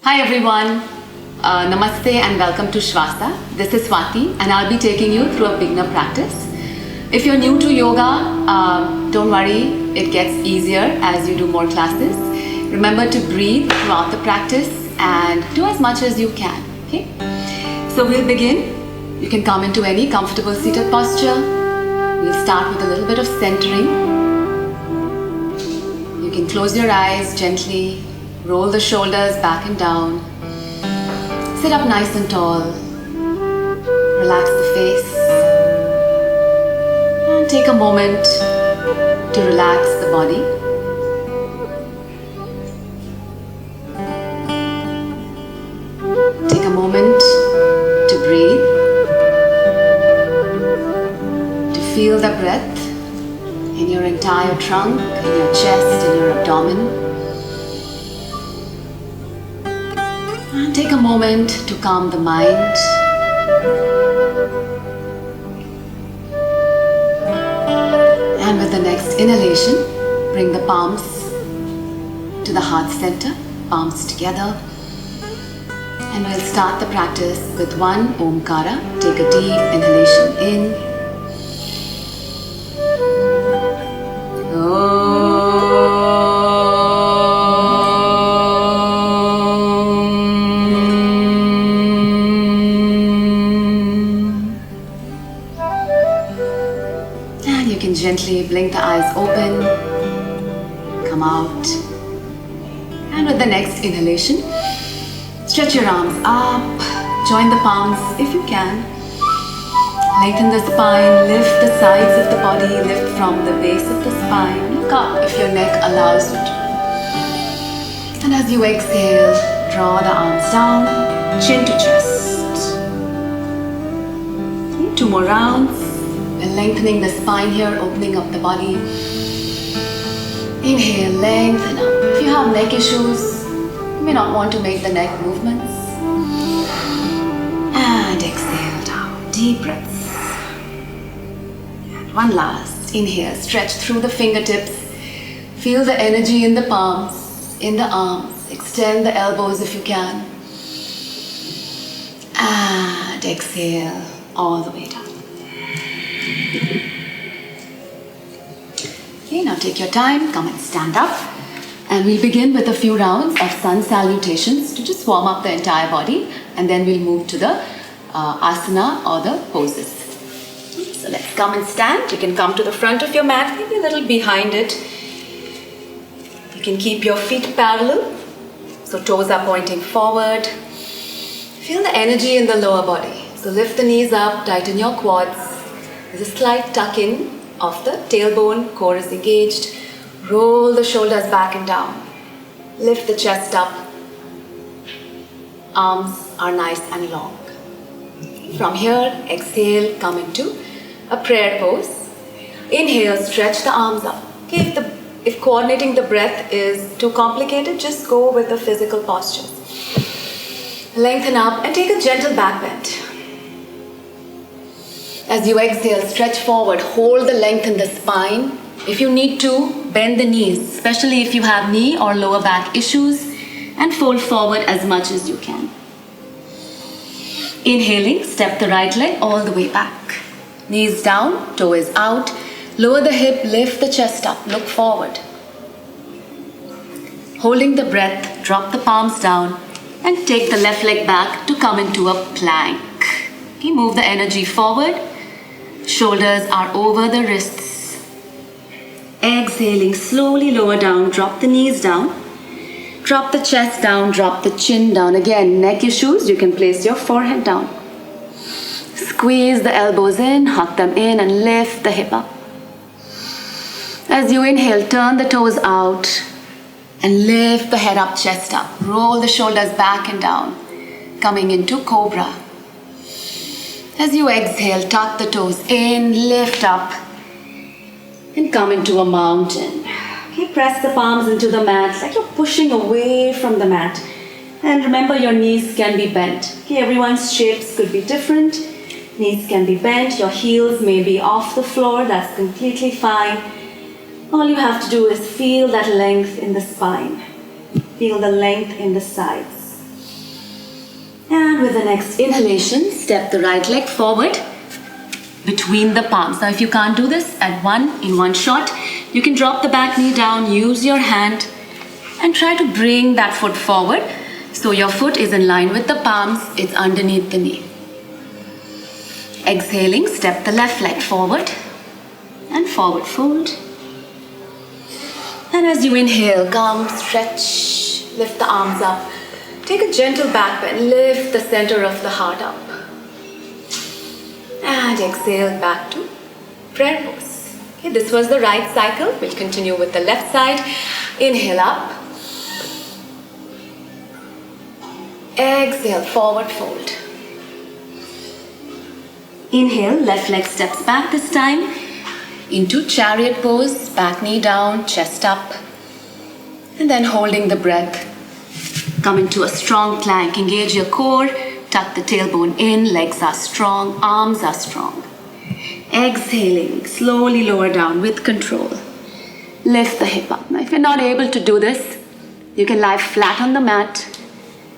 Hi everyone, Namaste and welcome to Shvasa. This is Swati and I'll be taking you through a beginner practice. If you're new to yoga, don't worry, it gets easier as you do more classes. Remember to breathe throughout the practice and do as much as you can. Okay? So we'll begin. You can come into any comfortable seated posture. We'll start with a little bit of centering. You can close your eyes gently. Roll the shoulders back and down. Sit up nice and tall. Relax the face. And take a moment to relax the body. Take a moment to breathe. To feel the breath in your entire trunk, in your chest, in your abdomen. And take a moment to calm the mind. And with the next inhalation, bring the palms to the heart center, palms together. And we'll start the practice with one Omkara. Take a deep inhalation in. Gently blink the eyes open, come out, and with the next inhalation, stretch your arms up, join the palms if you can, lengthen the spine, lift the sides of the body, lift from the base of the spine, look up if your neck allows you to. And as you exhale, draw the arms down, chin to chest. 2 more rounds. We're lengthening the spine here, opening up the body. Inhale, lengthen up. If you have neck issues, you may not want to make the neck movements. And exhale down, deep breaths. And one last, inhale, stretch through the fingertips. Feel the energy in the palms, in the arms. Extend the elbows if you can. And exhale all the way down. Okay, now take your time, come and stand up. And we'll begin with a few rounds of sun salutations to just warm up the entire body. And then we'll move to the asana or the poses. So let's come and stand. You can come to the front of your mat, maybe a little behind it. You can keep your feet parallel. So toes are pointing forward. Feel the energy in the lower body. So lift the knees up, tighten your quads. There's a slight tuck in of the tailbone, core is engaged. Roll the shoulders back and down. Lift the chest up. Arms are nice and long. From here, exhale, come into a prayer pose. Inhale, stretch the arms up. Okay, if coordinating the breath is too complicated, just go with the physical postures. Lengthen up and take a gentle back bend. As you exhale, stretch forward, hold the length in the spine. If you need to, bend the knees, especially if you have knee or lower back issues, and fold forward as much as you can. Inhaling, step the right leg all the way back. Knees down, toe is out. Lower the hip, lift the chest up, look forward. Holding the breath, drop the palms down, and take the left leg back to come into a plank. Okay, move the energy forward. Shoulders are over the wrists. Exhaling, slowly lower down, drop the knees down. Drop the chest down, drop the chin down. Again, neck issues, you can place your forehead down. Squeeze the elbows in, hug them in and lift the hip up. As you inhale, turn the toes out and lift the head up, chest up. Roll the shoulders back and down, coming into Cobra. As you exhale, tuck the toes in, lift up, and come into a mountain. Okay, press the palms into the mat like you're pushing away from the mat. And remember, your knees can be bent. Okay, everyone's shapes could be different. Knees can be bent, your heels may be off the floor, that's completely fine. All you have to do is feel that length in the spine. Feel the length in the sides. And with the next inhalation, step the right leg forward between the palms. Now if you can't do this in one shot, you can drop the back knee down, use your hand and try to bring that foot forward so your foot is in line with the palms, it's underneath the knee. Exhaling, step the left leg forward and forward fold. And as you inhale, come, stretch, lift the arms up. Take a gentle back bend, lift the center of the heart up. And exhale back to prayer pose. Okay, this was the right cycle. We'll continue with the left side. Inhale up. Exhale, forward fold. Inhale, left leg steps back this time into chariot pose, back knee down, chest up. And then holding the breath, come into a strong plank. Engage your core, tuck the tailbone in, legs are strong, arms are strong. Exhaling, slowly lower down with control. Lift the hip up. Now if you're not able to do this, you can lie flat on the mat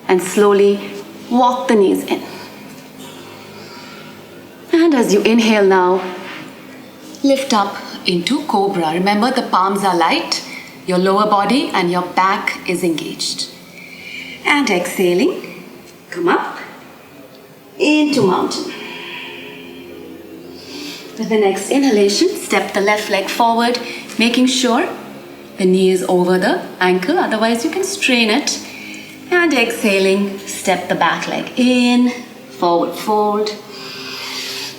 and slowly walk the knees in. And as you inhale now, lift up into cobra. Remember, the palms are light, your lower body and your back is engaged. And exhaling, come up into mountain. With the next inhalation, step the left leg forward, making sure the knee is over the ankle, otherwise you can strain it. And exhaling, step the back leg in, forward fold.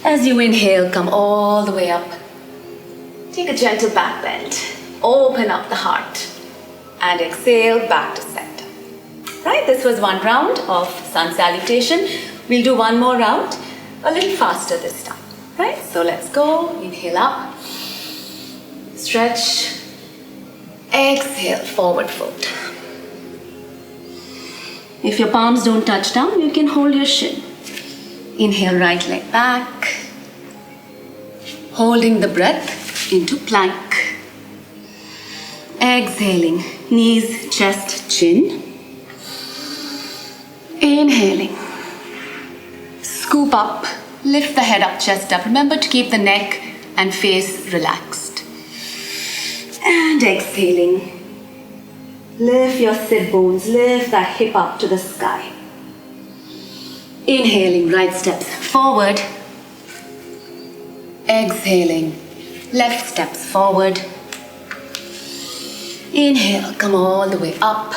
As you inhale, come all the way up. Take a gentle back bend, open up the heart, and exhale back to center. Right, this was one round of sun salutation. We'll do one more round, a little faster this time. Right, so let's go. Inhale up, stretch, exhale, forward fold. If your palms don't touch down, you can hold your shin. Inhale, right leg back, holding the breath into plank. Exhaling, knees, chest, chin. Inhaling, scoop up, lift the head up, chest up. Remember to keep the neck and face relaxed. And exhaling, lift your sit bones, lift that hip up to the sky. Inhaling, right steps forward. Exhaling, left steps forward. Inhale, come all the way up.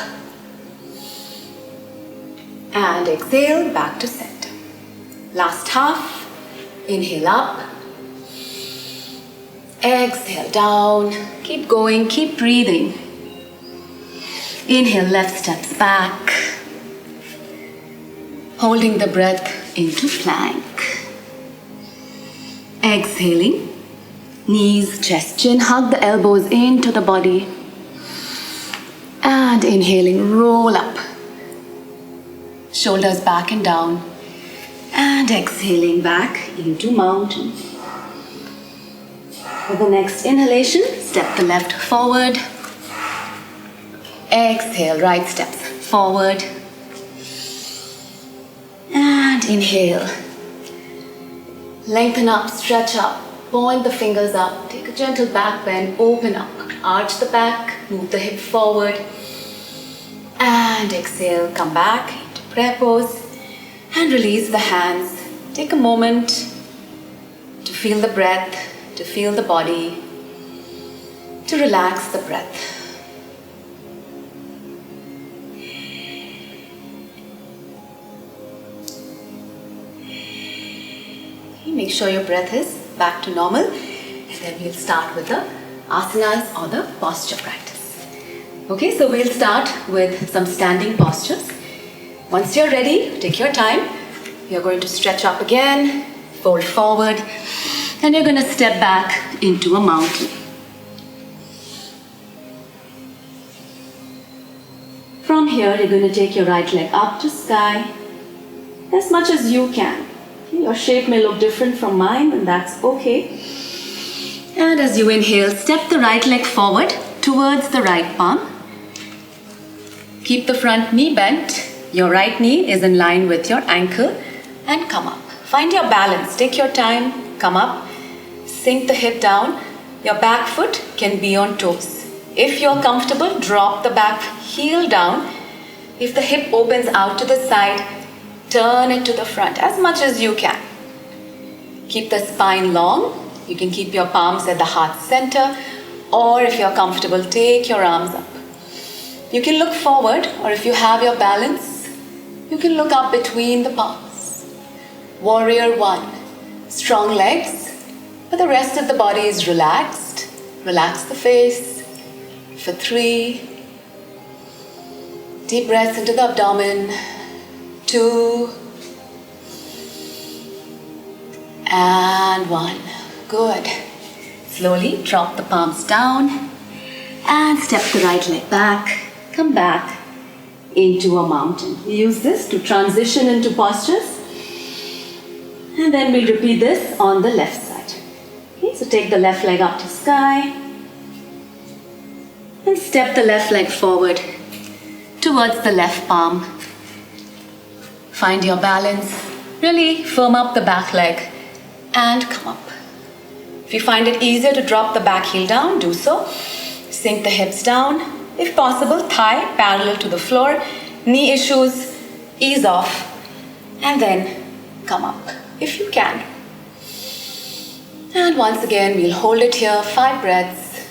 And exhale, back to center. Last half. Inhale up. Exhale down. Keep going, keep breathing. Inhale, left steps back. Holding the breath into plank. Exhaling, knees, chest, chin, hug the elbows into the body. And inhaling, roll up. Shoulders back and down. And exhaling back into mountain. For the next inhalation, step the left forward. Exhale, right steps forward. And inhale. Lengthen up, stretch up, point the fingers up, take a gentle back bend, open up, arch the back, move the hip forward. And exhale, come back into prayer pose and release the hands. Take a moment to feel the breath, to feel the body, to relax the breath. Make sure your breath is back to normal, and then we'll start with the asanas or the posture practice. Okay, so we'll start with some standing postures. Once you're ready, take your time. You're going to stretch up again, fold forward, and you're going to step back into a mountain. From here, you're going to take your right leg up to sky as much as you can. Your shape may look different from mine, and that's okay. And as you inhale, step the right leg forward towards the right palm. Keep the front knee bent, Your right knee is in line with your ankle and come up. Find your balance. Take your time. Come up. Sink the hip down. Your back foot can be on toes. If you're comfortable, drop the back heel down. If the hip opens out to the side, turn it to the front as much as you can. Keep the spine long. You can keep your palms at the heart center, or if you're comfortable, take your arms up. You can look forward, or if you have your balance, you can look up between the palms. Warrior 1. Strong legs, but the rest of the body is relaxed. Relax the face. For 3. Deep breaths into the abdomen. 2. And 1. Good. Slowly drop the palms down and step the right leg back. Come back into a mountain. We use this to transition into postures. And then we'll repeat this on the left side. Okay, so take the left leg up to sky. And step the left leg forward towards the left palm. Find your balance. Really firm up the back leg and come up. If you find it easier to drop the back heel down, do so. Sink the hips down. If possible, thigh parallel to the floor. Knee issues, ease off. And then come up if you can. And once again, we'll hold it here. 5 breaths.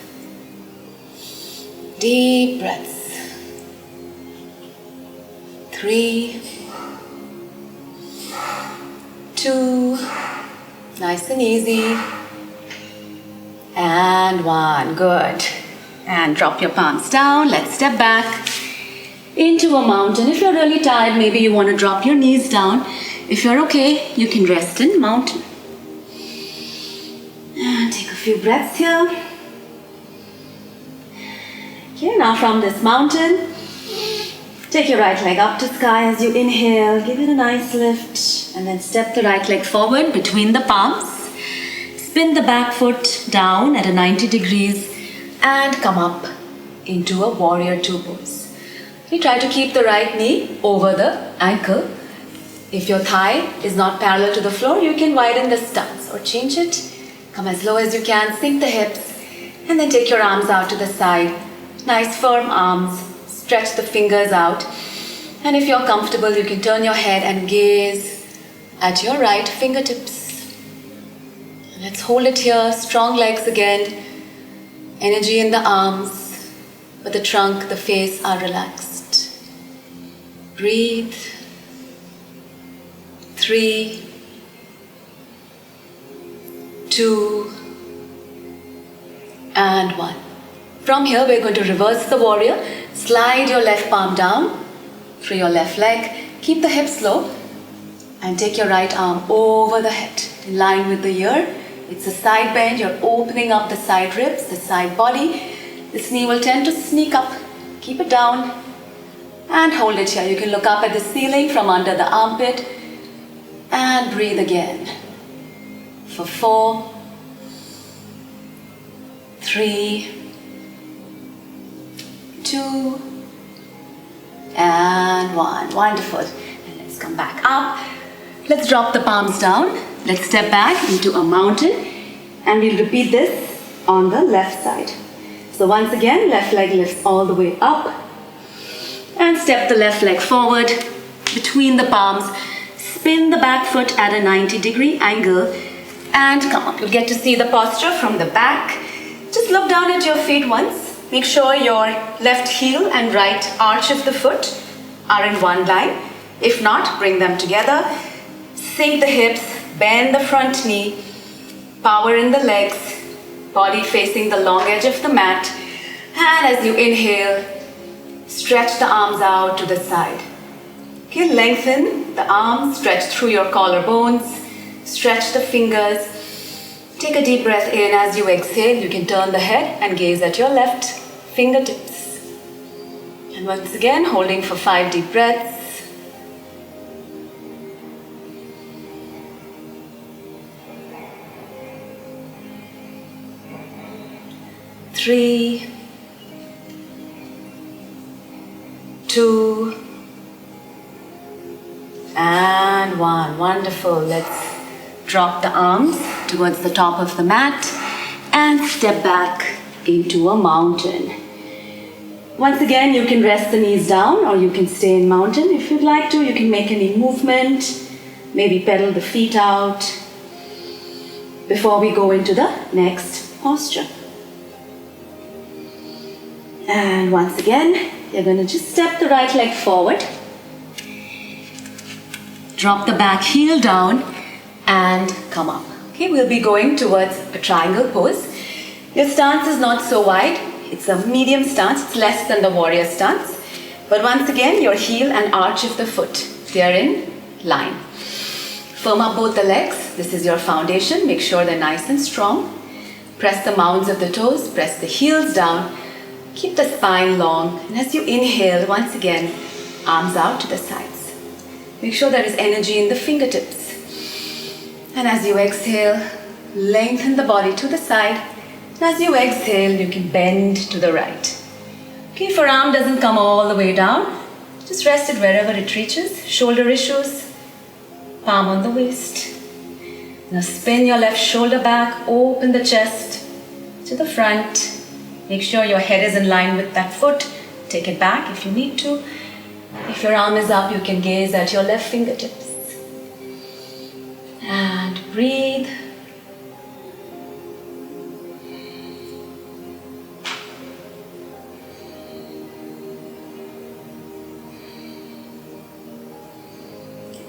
Deep breaths. 3. 2. Nice and easy. And 1. Good. And drop your palms down. Let's step back into a mountain. If you're really tired, maybe you want to drop your knees down. If you're okay, you can rest in mountain. And take a few breaths here. Okay, now from this mountain, take your right leg up to sky as you inhale. Give it a nice lift. And then step the right leg forward between the palms. Spin the back foot down at a 90 degrees and come up into a warrior 2 pose. You try to keep the right knee over the ankle. If your thigh is not parallel to the floor, you can widen the stance or change it. Come as low as you can, sink the hips, and then take your arms out to the side. Nice firm arms, stretch the fingers out. And if you're comfortable, you can turn your head and gaze at your right fingertips. Let's hold it here, strong legs again. Energy in the arms, but the trunk, the face are relaxed. Breathe. 3, 2, and 1. From here, we're going to reverse the warrior. Slide your left palm down, free your left leg, keep the hips low, and take your right arm over the head, in line with the ear. It's a side bend. You're opening up the side ribs, the side body. This knee will tend to sneak up. Keep it down and hold it here. You can look up at the ceiling from under the armpit and breathe again. For 4, 3, 2, and 1. Wonderful. And let's come back up. Let's drop the palms down. Let's step back into a mountain, and we'll repeat this on the left side. So once again, left leg lifts all the way up, and step the left leg forward between the palms. Spin the back foot at a 90-degree angle and come up. You'll get to see the posture from the back. Just look down at your feet once. Make sure your left heel and right arch of the foot are in one line. If not, bring them together. Sink the hips, bend the front knee, power in the legs, body facing the long edge of the mat. And as you inhale, stretch the arms out to the side. Okay, lengthen the arms, stretch through your collarbones, stretch the fingers. Take a deep breath in. As you exhale, you can turn the head and gaze at your left fingertips. And once again, holding for 5 deep breaths. 3, 2, And one. Wonderful. Let's drop the arms towards the top of the mat and step back into a mountain. Once again, you can rest the knees down or you can stay in mountain. If you'd like to, you can make any movement, maybe pedal the feet out before we go into the next posture. And once again, you're going to just step the right leg forward. Drop the back heel down and come up. Okay, we'll be going towards a triangle pose. Your stance is not so wide. It's a medium stance. It's less than the warrior stance. But once again, your heel and arch of the foot, they are in line. Firm up both the legs. This is your foundation. Make sure they're nice and strong. Press the mounds of the toes. Press the heels down. Keep the spine long. And as you inhale, once again, arms out to the sides. Make sure there is energy in the fingertips. And as you exhale, lengthen the body to the side. And as you exhale, you can bend to the right. Okay, if your arm doesn't come all the way down, just rest it wherever it reaches. Shoulder issues, palm on the waist. Now spin your left shoulder back, open the chest to the front. Make sure your head is in line with that foot. Take it back if you need to. If your arm is up, you can gaze at your left fingertips. And breathe.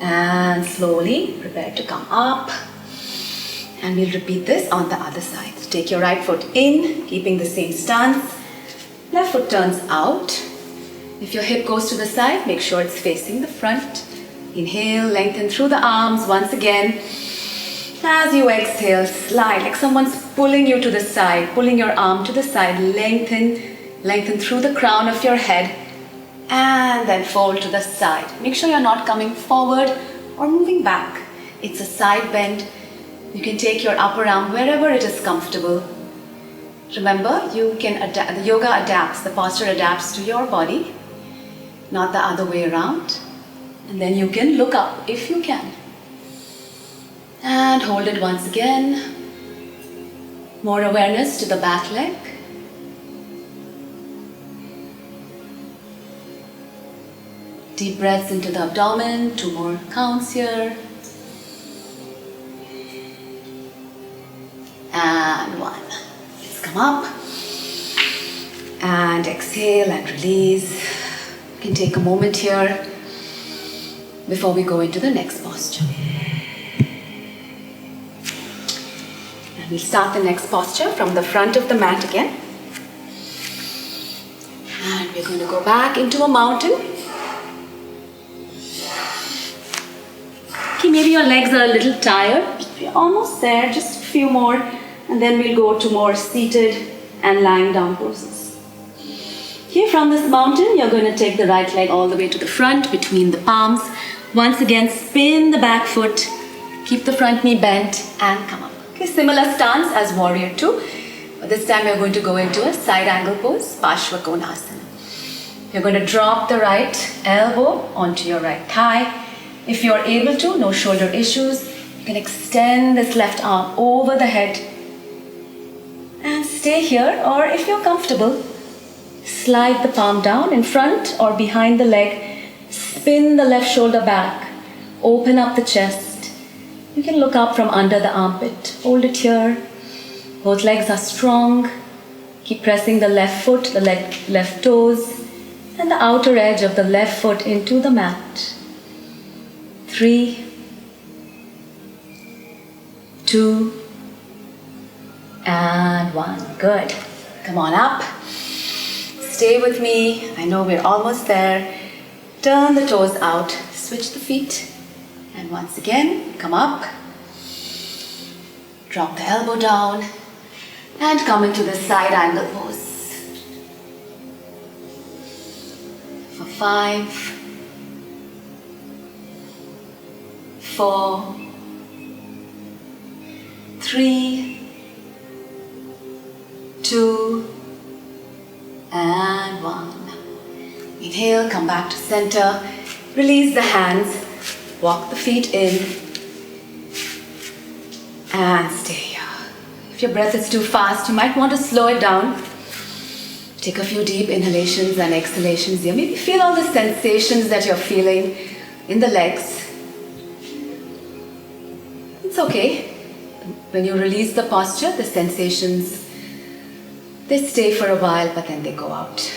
And slowly prepare to come up. And we'll repeat this on the other side. Take your right foot in, keeping the same stance. Left foot turns out. If your hip goes to the side, make sure it's facing the front. Inhale, lengthen through the arms once again. As you exhale, slide like someone's pulling you to the side, pulling your arm to the side. Lengthen through the crown of your head. And then fold to the side. Make sure you're not coming forward or moving back. It's a side bend. You can take your upper arm wherever it is comfortable. Remember, you can adapt. The yoga adapts, the posture adapts to your body, not the other way around. And then you can look up if you can. And hold it once again. More awareness to the back leg. Deep breaths into the abdomen. 2 more counts here. And 1. Let's come up. And exhale and release. You can take a moment here before we go into the next posture. And we'll start the next posture from the front of the mat again. And we're going to go back into a mountain. Okay, maybe your legs are a little tired. We're almost there, just a few more. And then we'll go to more seated and lying down poses. Here from this mountain, you're going to take the right leg all the way to the front between the palms. Once again, spin the back foot. Keep the front knee bent and come up. Okay, similar stance as warrior 2. But this time we're going to go into a side angle pose, Parsvakonasana. You're going to drop the right elbow onto your right thigh. If you're able to, no shoulder issues, you can extend this left arm over the head and stay here, or if you're comfortable, slide the palm down in front or behind the leg, spin the left shoulder back, open up the chest. You can look up from under the armpit, hold it here. Both legs are strong. Keep pressing the left foot, the left toes, and the outer edge of the left foot into the mat. 3, 2, and 1. Good. Come on up. Stay with me. I know we're almost there. Turn the toes out. Switch the feet. And once again, come up. Drop the elbow down. And come into the side angle pose. For 5, 4, 3, 2, and 1. Inhale, come back to center. Release the hands. Walk the feet in and stay here. If your breath is too fast, you might want to slow it down. Take a few deep inhalations and exhalations here. Maybe feel all the sensations that you're feeling in the legs. It's okay. When you release the posture, the sensations, they stay for a while, but then they go out.